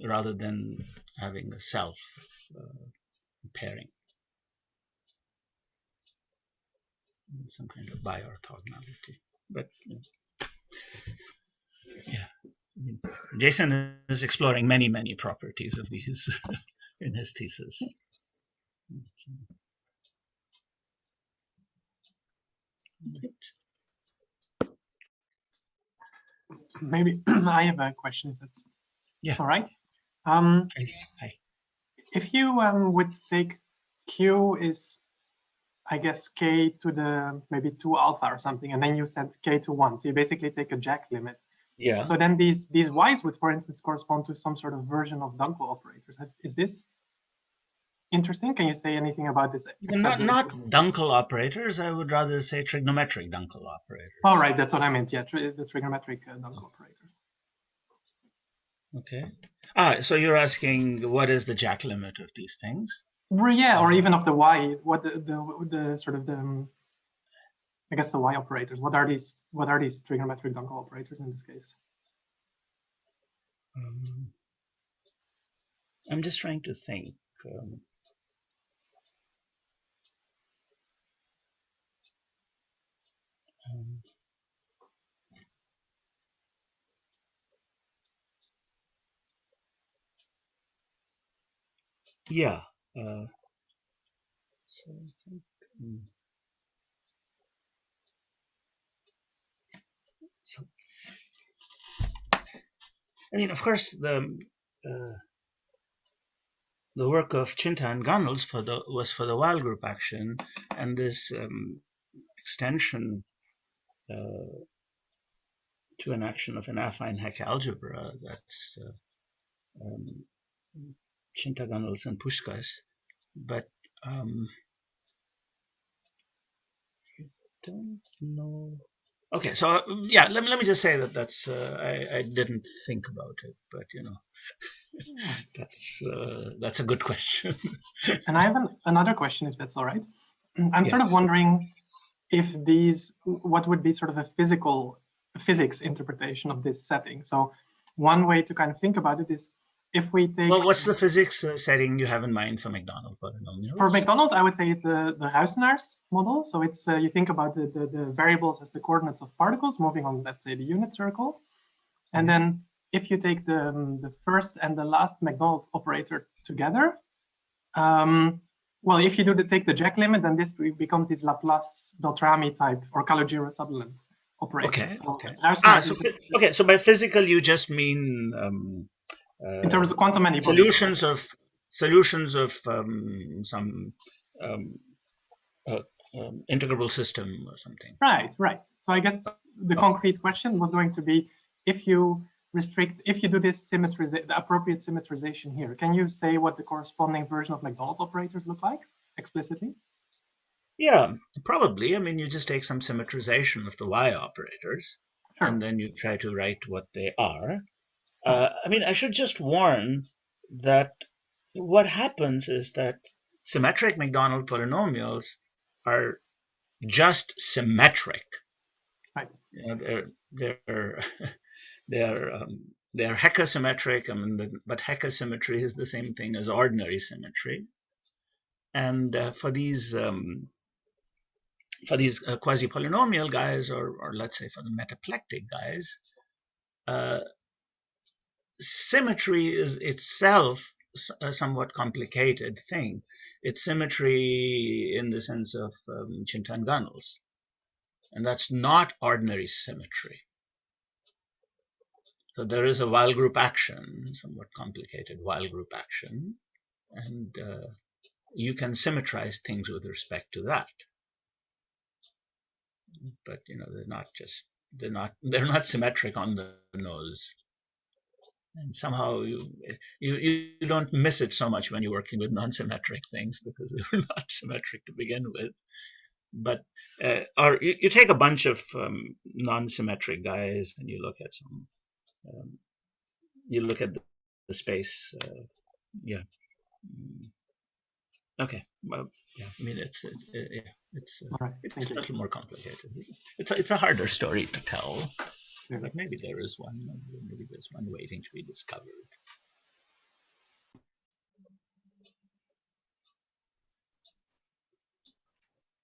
Speaker 2: rather than having a self pairing. Some kind of bi-orthogonality, but yeah. I mean, Jason is exploring many properties of these in his thesis.
Speaker 6: Maybe I have a question, if that's all right.
Speaker 2: Hi.
Speaker 6: If you would take Q is, I guess, K to the maybe 2 alpha or something, and then you set K to 1. So you basically take a jack limit.
Speaker 2: Yeah.
Speaker 6: So then these Y's would, for instance, correspond to some sort of version of Dunkel operators. Is this interesting? Can you say anything about this?
Speaker 2: Not Dunkel operators. I would rather say trigonometric Dunkel operators.
Speaker 6: All right, that's what I meant. Yeah, the trigonometric Dunkel operators.
Speaker 2: Okay. So you're asking what is the jack limit of these things?
Speaker 6: Well, yeah, or even of the Y. What the sort of the I guess the Y operators. What are these trigonometric Dunkel operators in this case?
Speaker 2: I'm just trying to think. Yeah. So I think. So, I mean, of course, the work of Chinta and Gunnels was for the Weyl group action, and this extension to an action of an affine Hecke algebra that's Chinta, Gunnels, and Puskás, but I don't know. Okay, so yeah, let me just say that's I didn't think about it, but you know, that's a good question.
Speaker 6: And I have another question, if that's all right. I'm sort of wondering if what would be sort of a physics interpretation of this setting. So one way to kind of think about it is if we take.
Speaker 2: Well, what's the physics setting you have in mind for Mcdonald polynomials?
Speaker 6: For Mcdonald, I would say it's the Huissenaars model. So it's you think about the variables as the coordinates of particles moving on, let's say, the unit circle. And then if you take the first and the last Mcdonald operator together, well, if you take the jack limit, then this becomes this Laplace-Beltrami type or Calogero-Sutherland operator.
Speaker 2: Okay. So by physical, you just mean
Speaker 6: in terms of quantum manifolds,
Speaker 2: solutions of some integrable system or something.
Speaker 6: Right. So I guess the concrete question was going to be, if you do this the appropriate symmetrization here, can you say what the corresponding version of Mcdonald operators look like explicitly?
Speaker 2: Yeah, probably. I mean, you just take some symmetrization of the Y operators, and then you try to write what they are. I mean, I should just warn that what happens is that symmetric Mcdonald polynomials are just symmetric.
Speaker 6: Right.
Speaker 2: You know, they're Hecke symmetric. I mean, but Hecke symmetry is the same thing as ordinary symmetry. And for these quasi-polynomial guys, or let's say for the metaplectic guys, symmetry is itself a somewhat complicated thing. It's symmetry in the sense of Chinta and Gunnels, and that's not ordinary symmetry. So there is a Weyl group action, somewhat complicated Weyl group action, and you can symmetrize things with respect to that. But you know, they're not just they're not symmetric on the nose. And somehow you don't miss it so much when you're working with non-symmetric things because they're not symmetric to begin with. But or you take a bunch of non-symmetric guys and you look at some, you look at the space. Yeah. Okay. Well, yeah. I mean, it's
Speaker 6: All right,
Speaker 2: it's
Speaker 6: thank
Speaker 2: a
Speaker 6: you.
Speaker 2: little more complicated. It's a harder story to tell.
Speaker 6: Yeah.
Speaker 2: But maybe there is one. Maybe there's one waiting to be discovered.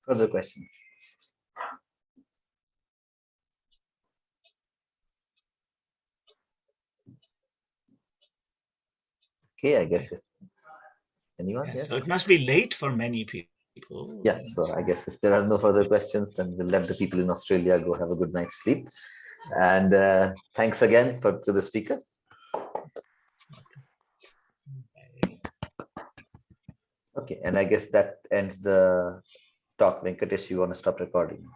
Speaker 1: Further questions? Okay, I guess if anyone,
Speaker 2: Yeah,
Speaker 1: yes.
Speaker 2: so it must be late for many people.
Speaker 1: Yes, so I guess if there are no further questions, then we'll let the people in Australia go have a good night's sleep. And thanks again to the speaker. Okay, and I guess that ends the talk. Venkatesh, you want to stop recording?